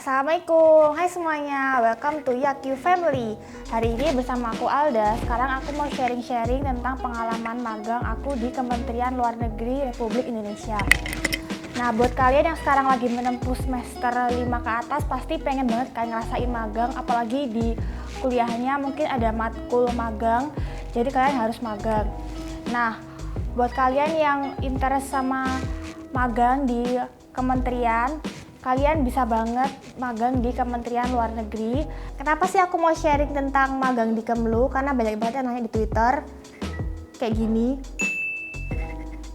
Assalamualaikum, hai semuanya, welcome to Yaku Family. Hari ini bersama aku Alda. Sekarang aku mau sharing-sharing tentang pengalaman magang aku di Kementerian Luar Negeri Republik Indonesia. Nah, buat kalian yang sekarang lagi menempuh semester 5 ke atas, pasti pengen banget kan ngerasain magang, apalagi di kuliahnya mungkin ada matkul magang, jadi kalian harus magang. Nah, buat kalian yang interest sama magang di kementerian, kalian bisa banget magang di Kementerian Luar Negeri. Kenapa sih aku mau sharing tentang magang di Kemlu? Karena banyak banget yang nanya di Twitter kayak gini.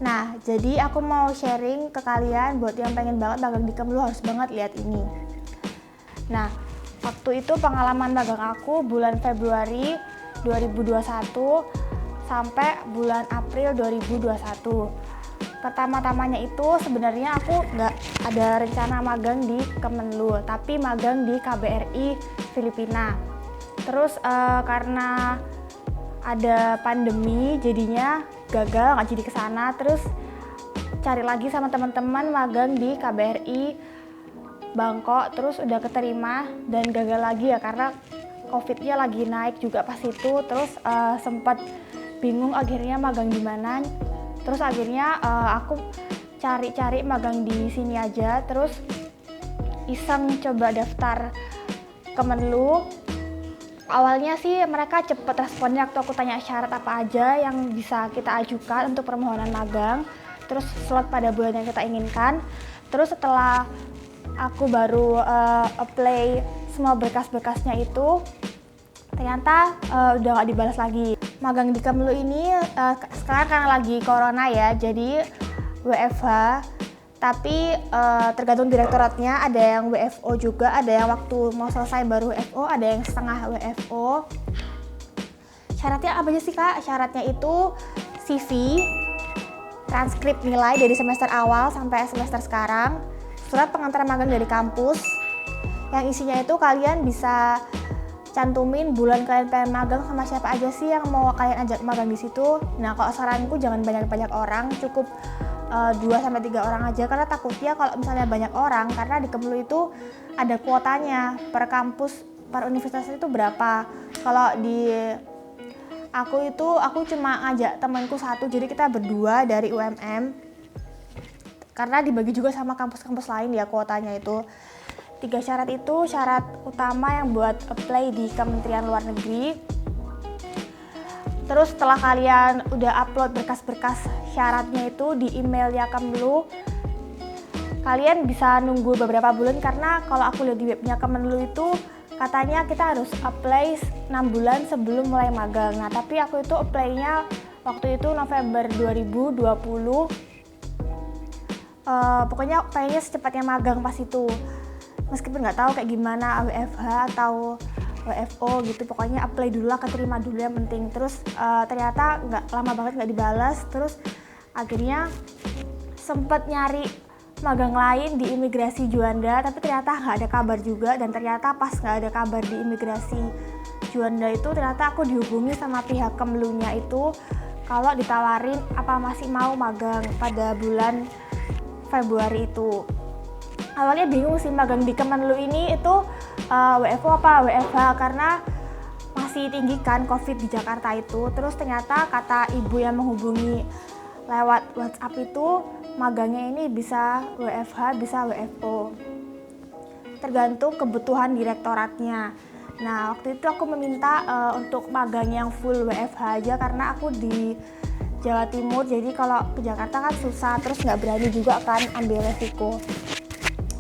Nah, jadi aku mau sharing ke kalian buat yang pengen banget magang di Kemlu harus banget lihat ini. Nah, waktu itu pengalaman magang aku bulan Februari 2021 sampai bulan April 2021. Pertama-tamanya itu sebenarnya aku nggak ada rencana magang di Kemenlu, tapi magang di KBRI Filipina. Terus karena ada pandemi jadinya gagal, nggak jadi kesana. Terus cari lagi sama teman-teman magang di KBRI Bangkok, terus udah keterima dan gagal lagi ya karena COVID-nya lagi naik juga pas itu. Terus sempat bingung akhirnya magang di mana. Terus akhirnya aku cari-cari magang di sini aja, terus iseng coba daftar Kemenlu. Awalnya sih mereka cepet responnya waktu aku tanya syarat apa aja yang bisa kita ajukan untuk permohonan magang, terus slot pada bulan yang kita inginkan. Terus setelah aku baru apply semua berkas-berkasnya itu, ternyata udah gak dibalas lagi. Magang di Kemlu ini sekarang karena lagi corona ya, jadi WFH, tapi tergantung direktoratnya, ada yang WFO juga, ada yang waktu mau selesai baru WFO, ada yang setengah WFO. Syaratnya apa aja sih Kak? Syaratnya itu CV, transkrip nilai dari semester awal sampai semester sekarang, surat pengantar magang dari kampus, yang isinya itu kalian bisa cantumin bulan kalian pengen magang sama siapa aja sih yang mau kalian ajak magang di situ. Nah, kalau saranku jangan banyak-banyak orang, cukup 2-3 orang aja, karena takutnya kalau misalnya banyak orang, karena di Kemlu itu ada kuotanya per kampus, per universitas itu berapa. Kalau di aku cuma ngajak temanku satu, jadi kita berdua dari UMM, karena dibagi juga sama kampus-kampus lain ya kuotanya itu. 3 syarat itu syarat utama yang buat apply di Kementerian Luar Negeri. Terus setelah kalian udah upload berkas-berkas syaratnya itu di email ya Kemlu, kalian bisa nunggu beberapa bulan, karena kalau aku lihat di webnya Kemenlu itu katanya kita harus apply 6 bulan sebelum mulai magang. Nah, tapi aku itu apply-nya waktu itu November 2020. Pokoknya pengennya secepatnya magang pas itu. Meskipun nggak tahu kayak gimana WFH atau WFO gitu, pokoknya apply dulu lah, keterima dulu yang penting. Terus ternyata nggak lama banget nggak dibalas. Terus akhirnya sempet nyari magang lain di imigrasi Juanda, tapi ternyata nggak ada kabar juga. Dan ternyata pas nggak ada kabar di imigrasi Juanda itu, ternyata aku dihubungi sama pihak Kemlunya itu kalau ditawarin apa masih mau magang pada bulan Februari itu. Awalnya bingung sih magang di Kemenlu ini itu WFO apa WFH, karena masih tinggi kan COVID di Jakarta itu. Terus ternyata kata ibu yang menghubungi lewat WhatsApp itu, magangnya ini bisa WFH, bisa WFO. Tergantung kebutuhan direktoratnya. Nah, waktu itu aku meminta untuk magang yang full WFH aja, karena aku di Jawa Timur, jadi kalau ke Jakarta kan susah, terus nggak berani juga kan ambil resiko.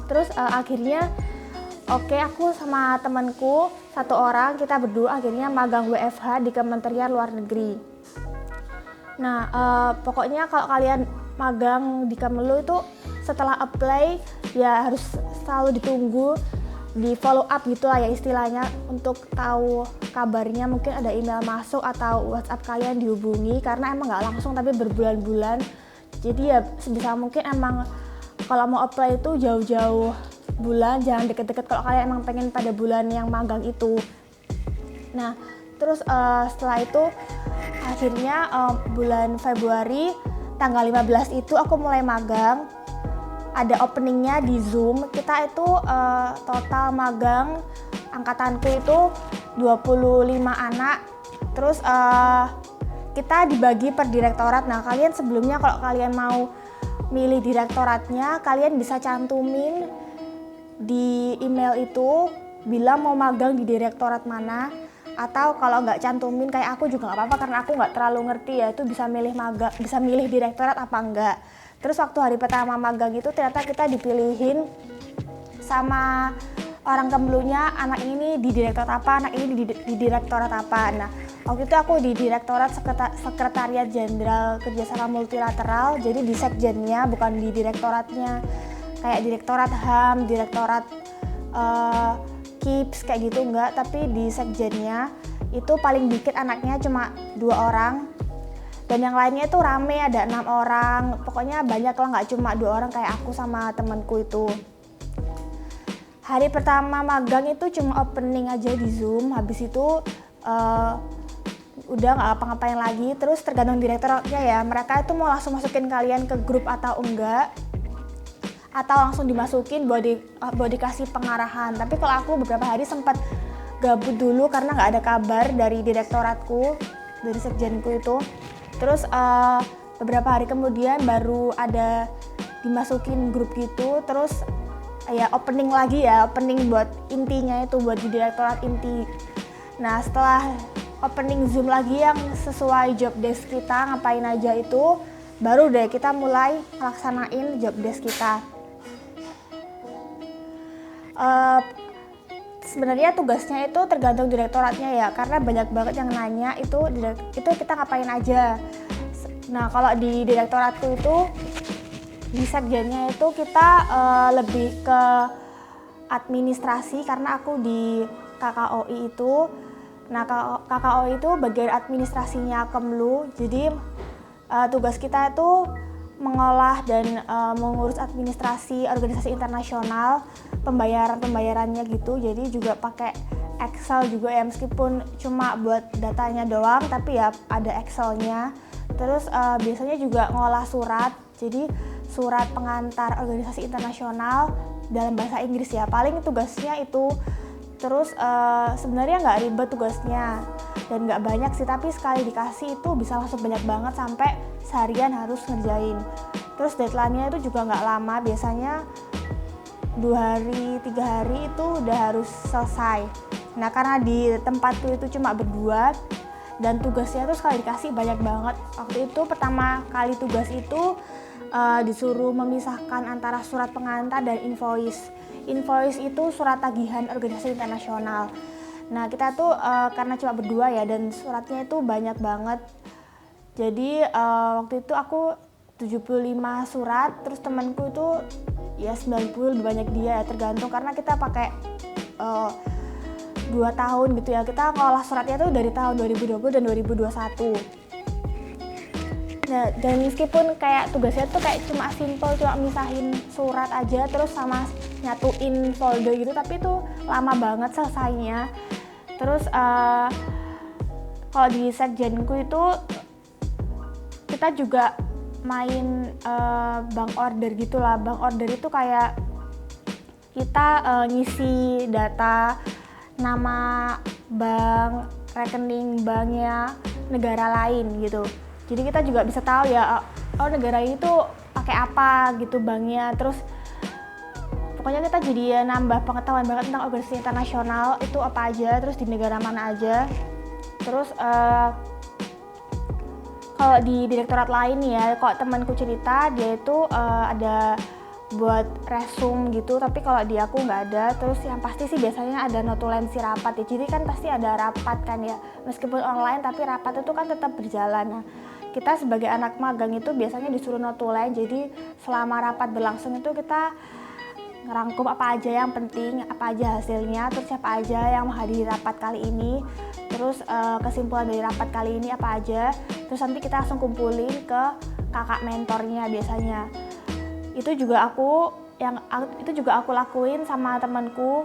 Terus akhirnya aku sama temanku 1 orang, kita berdua akhirnya magang WFH di Kementerian Luar Negeri. Nah, pokoknya kalau kalian magang di Kemlu itu setelah apply ya harus selalu ditunggu, di follow up gitu lah ya istilahnya, untuk tahu kabarnya. Mungkin ada email masuk atau WhatsApp kalian dihubungi, karena emang nggak langsung tapi berbulan-bulan. Jadi ya sebisa mungkin emang kalau mau apply itu jauh-jauh bulan, jangan deket-deket kalau kalian emang pengen pada bulan yang magang itu. Nah, terus setelah itu akhirnya bulan Februari tanggal 15 itu aku mulai magang. ada openingnya di Zoom. Kita itu total magang angkatanku itu 25 anak. Terus kita dibagi per direktorat. Nah, kalian sebelumnya kalau kalian mau milih direktoratnya, kalian bisa cantumin di email itu bilang mau magang di direktorat mana. Atau kalau nggak cantumin kayak aku juga nggak apa-apa, karena aku nggak terlalu ngerti ya itu bisa milih direktorat apa enggak. Terus waktu hari pertama magang itu ternyata kita dipilihin sama orang Kemlunya, anak ini di direktorat apa, anak ini di direktorat apa. Nah, waktu itu aku di Direktorat Sekretariat Jenderal Kerjasama Multilateral, jadi di sekjennya bukan di direktoratnya. Kayak Direktorat HAM, Direktorat KIPS kayak gitu enggak, tapi di sekjennya itu paling dikit anaknya cuma 2 orang. Dan yang lainnya itu rame, ada 6 orang. Pokoknya banyak lah, nggak cuma 2 orang kayak aku sama temanku itu. Hari pertama magang itu cuma opening aja di Zoom, habis itu udah nggak apa-ngapain lagi. Terus tergantung direktoratnya ya, mereka itu mau langsung masukin kalian ke grup atau enggak, atau langsung dimasukin buat dikasih pengarahan. Tapi kalau aku beberapa hari sempat gabut dulu karena nggak ada kabar dari direktoratku, dari sekjenku itu. Terus beberapa hari kemudian baru ada dimasukin grup gitu. Terus ya opening lagi ya, opening buat intinya itu buat di direktorat inti. Nah, setelah opening Zoom lagi yang sesuai job desk kita ngapain aja itu, baru deh kita mulai laksanain job desk kita. Sebenarnya tugasnya itu tergantung direktoratnya ya, karena banyak banget yang nanya itu kita ngapain aja. Nah, kalau di direktoratku itu di sekjennya itu kita lebih ke administrasi, karena aku di KKOI itu. Nah, KKOI itu bagian administrasinya Kemlu. Jadi tugas kita itu mengolah dan mengurus administrasi organisasi internasional, pembayarannya gitu. Jadi juga pakai Excel juga ya, meskipun cuma buat datanya doang, tapi ya ada Excelnya. Terus biasanya juga ngolah surat, jadi surat pengantar organisasi internasional dalam bahasa Inggris ya. Paling tugasnya itu. Terus sebenarnya nggak ribet tugasnya dan nggak banyak sih, tapi sekali dikasih itu bisa langsung banyak banget sampai seharian harus ngerjain. Terus deadline-nya itu juga nggak lama, biasanya 2 hari, 3 hari itu udah harus selesai. Nah, karena di tempatku itu cuma berdua dan tugasnya tuh sekali dikasih banyak banget. Waktu itu pertama kali tugas itu disuruh memisahkan antara surat pengantar dan invoice. Invoice itu surat tagihan organisasi internasional. Nah, kita tuh karena cuma berdua ya, dan suratnya itu banyak banget. Jadi waktu itu aku 75 surat, terus temanku itu ya 90, lebih banyak dia ya, tergantung karena kita pakai 2 tahun gitu ya. Kita ngolah suratnya tuh dari tahun 2020 dan 2021. Nah, dan meskipun kayak tugasnya tuh kayak cuma simple, cuma misahin surat aja terus sama nyatuin folder gitu, tapi itu lama banget selesainya. Terus kalau di sekjenku itu kita juga main bank order gitulah. Bank order itu kayak kita ngisi data nama bank, rekening banknya negara lain gitu. Jadi kita juga bisa tahu ya, oh negara ini tuh pakai apa gitu banknya. Terus pokoknya kita jadi ya nambah pengetahuan banget tentang organisasi internasional itu apa aja, terus di negara mana aja. Terus kalau di direktorat lain ya, kalau temanku cerita dia itu ada buat resume gitu, tapi kalau di aku nggak ada. Terus yang pasti sih biasanya ada notulensi rapat ya, jadi kan pasti ada rapat kan ya, meskipun online tapi rapat itu kan tetap berjalan. Nah, kita sebagai anak magang itu biasanya disuruh notulen, jadi selama rapat berlangsung itu kita ngerangkum apa aja yang penting, apa aja hasilnya, terus siapa aja yang menghadiri rapat kali ini, terus kesimpulan dari rapat kali ini apa aja, terus nanti kita langsung kumpulin ke kakak mentornya biasanya. Itu juga aku lakuin sama temanku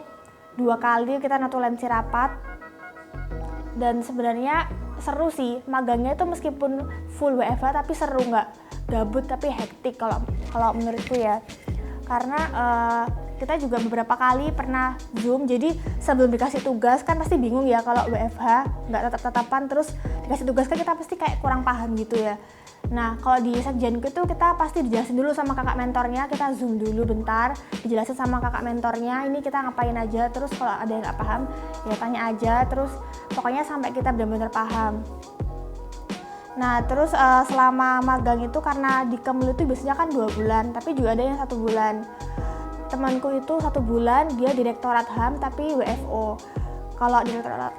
2 kali kita notulensi rapat. Dan sebenarnya seru sih magangnya itu, meskipun full WFH tapi seru, nggak gabut tapi hektik kalau menurutku ya. karena kita juga beberapa kali pernah Zoom, jadi sebelum dikasih tugas kan pasti bingung ya kalau WFH nggak tetap-tetapan, terus dikasih tugas kan kita pasti kayak kurang paham gitu ya. Nah kalau di sekjenku itu kita pasti dijelasin dulu sama kakak mentornya, kita Zoom dulu bentar, dijelasin sama kakak mentornya ini kita ngapain aja, terus kalau ada yang nggak paham ya tanya aja, terus pokoknya sampai kita benar-benar paham. Nah terus selama magang itu karena di Kemlu itu biasanya kan 2 bulan, tapi juga ada yang 1 bulan. Temanku itu 1 bulan dia direktorat HAM tapi WFO. Kalau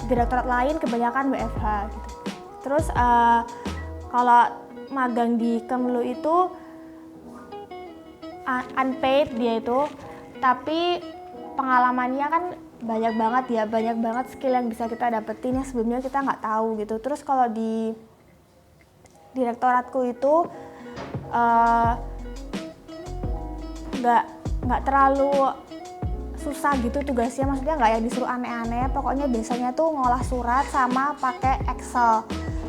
direktorat lain kebanyakan WFH gitu. Terus kalau magang di Kemlu itu unpaid dia itu, tapi pengalamannya kan banyak banget ya, banyak banget skill yang bisa kita dapetin yang sebelumnya kita nggak tahu gitu. Terus kalau di direktoratku itu nggak terlalu susah gitu tugasnya, maksudnya nggak yang disuruh aneh-aneh, pokoknya biasanya tuh ngolah surat sama pakai Excel,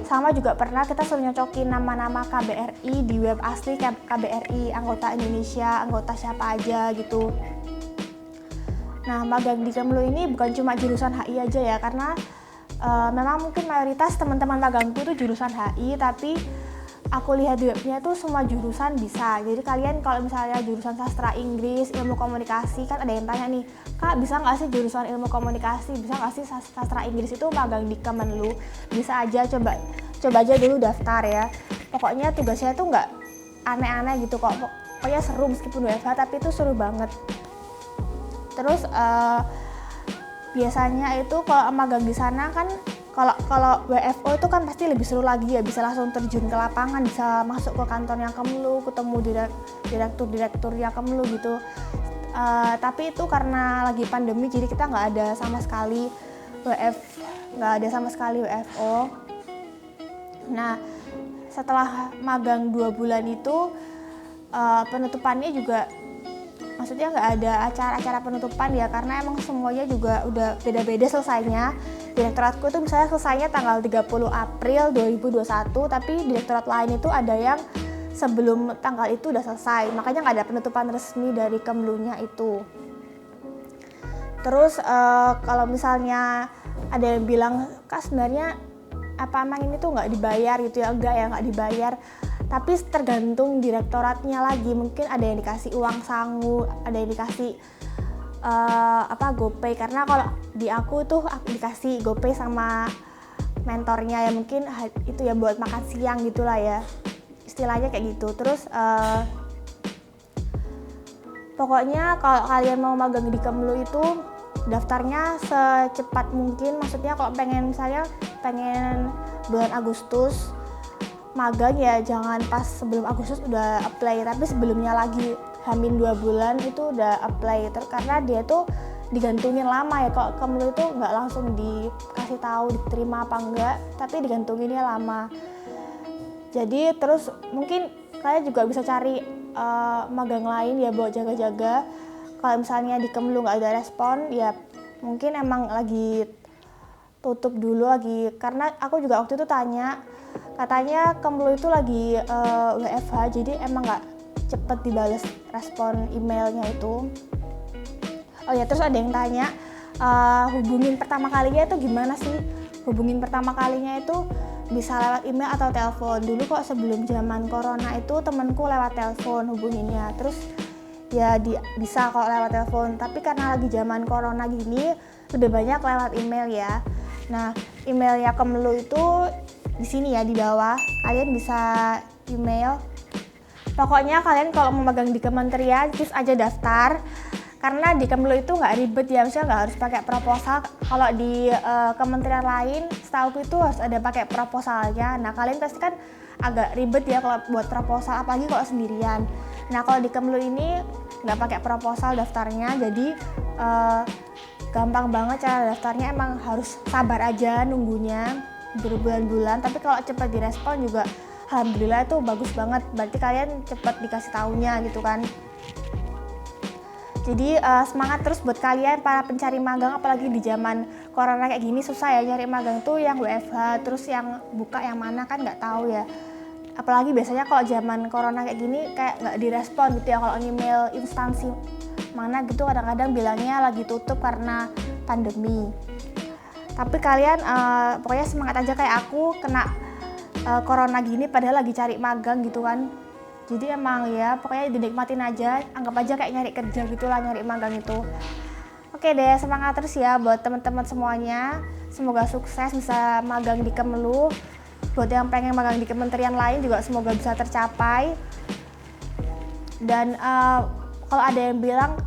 sama juga pernah kita suruh nyocokin nama-nama KBRI di web asli KBRI, anggota Indonesia, anggota siapa aja gitu. Nah magang di Kemlu ini bukan cuma jurusan HI aja ya, karena memang mungkin mayoritas teman-teman magangku tuh jurusan HI, tapi aku lihat di webnya tuh semua jurusan bisa. Jadi kalian kalau misalnya jurusan sastra Inggris, ilmu komunikasi, kan ada yang tanya nih, Kak bisa nggak sih jurusan ilmu komunikasi, bisa nggak sih sastra Inggris itu magang di Kemenlu? Bisa aja, coba aja dulu daftar ya. Pokoknya tugasnya tuh nggak aneh-aneh gitu kok, pokoknya seru meskipun WFH tapi itu seru banget. Terus biasanya itu kalau magang di sana kan kalau WFO itu kan pasti lebih seru lagi ya, bisa langsung terjun ke lapangan, bisa masuk ke kantornya Kemlu, ketemu direktur-direkturnya Kemlu gitu. Tapi itu karena lagi pandemi jadi kita nggak ada sama sekali WFO. Nah setelah magang 2 bulan itu penutupannya juga, maksudnya nggak ada acara-acara penutupan ya, karena emang semuanya juga udah beda-beda selesainya. Direktoratku itu misalnya selesainya tanggal 30 April 2021, tapi direktorat lain itu ada yang sebelum tanggal itu udah selesai, makanya nggak ada penutupan resmi dari Kemlunya itu. Terus kalau misalnya ada yang bilang, Kak sebenarnya apa emang ini tuh nggak dibayar gitu ya? Enggak ya, nggak dibayar. Tapi tergantung direktoratnya lagi, mungkin ada yang dikasih uang sangu, ada yang dikasih GoPay, karena kalau di aku tuh aku dikasih GoPay sama mentornya ya, mungkin itu ya buat makan siang gitulah ya, istilahnya kayak gitu. Terus pokoknya kalau kalian mau magang di Kemlu itu daftarnya secepat mungkin, maksudnya kalau pengen bulan Agustus magang ya jangan pas sebelum Agustus udah apply, tapi sebelumnya lagi Hamin 2 bulan itu udah apply, karena dia tuh digantungin lama ya. Kalau Kemlu itu nggak langsung dikasih tahu diterima apa enggak, tapi digantunginnya lama. Jadi terus mungkin kalian juga bisa cari magang lain ya buat jaga-jaga. Kalau misalnya di Kemlu nggak ada respon ya mungkin emang lagi tutup dulu lagi, karena aku juga waktu itu tanya, katanya Kemlu itu lagi WFH, jadi emang nggak cepet dibales respon emailnya itu. Oh ya, terus ada yang tanya hubungin pertama kalinya itu gimana sih? Hubungin pertama kalinya itu bisa lewat email atau telepon. Dulu kok sebelum zaman corona itu temenku lewat telepon hubunginnya, terus ya bisa kok lewat telepon, tapi karena lagi zaman corona gini lebih banyak lewat email ya. Nah emailnya Kemlu itu di sini ya di bawah, kalian bisa email. Pokoknya kalian kalau mau magang di kementerian terus aja daftar, karena di Kemlu itu nggak ribet ya, misalnya nggak harus pakai proposal. Kalau di kementerian lain setahu itu harus ada pakai proposalnya. Nah kalian pasti kan agak ribet ya kalau buat proposal, apalagi kalau sendirian. Nah kalau di Kemlu ini nggak pakai proposal daftarnya, jadi gampang banget cara daftarnya. Emang harus sabar aja nunggunya berbulan-bulan, tapi kalau cepat direspon juga alhamdulillah itu bagus banget, berarti kalian cepat dikasih taunya gitu kan. Jadi semangat terus buat kalian para pencari magang, apalagi di zaman corona kayak gini susah ya nyari magang tuh, yang WFH terus yang buka yang mana kan nggak tahu ya. Apalagi biasanya kalau zaman corona kayak gini kayak nggak direspon gitu ya, kalau email instansi mana gitu kadang-kadang bilangnya lagi tutup karena pandemi. Tapi kalian pokoknya semangat aja kayak aku, kena corona gini padahal lagi cari magang gitu kan. Jadi emang ya pokoknya dinikmatin aja, anggap aja kayak nyari kerja gitulah, nyari magang itu. Oke deh, semangat terus ya buat teman-teman semuanya. Semoga sukses bisa magang di Kemenlu. Buat yang pengen magang di kementerian lain juga semoga bisa tercapai. Dan kalau ada yang bilang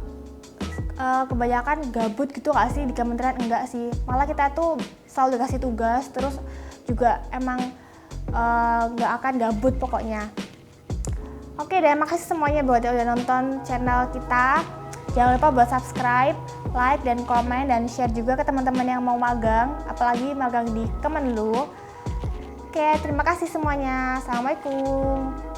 kebanyakan gabut gitu gak sih di kementerian, enggak sih. Malah kita tuh selalu dikasih tugas, terus juga emang gak akan gabut pokoknya. Oke deh, makasih semuanya buat yang udah nonton channel kita. Jangan lupa buat subscribe, like, dan komen, dan share juga ke teman-teman yang mau magang, apalagi magang di Kemenlu. Oke, terima kasih semuanya. Assalamualaikum.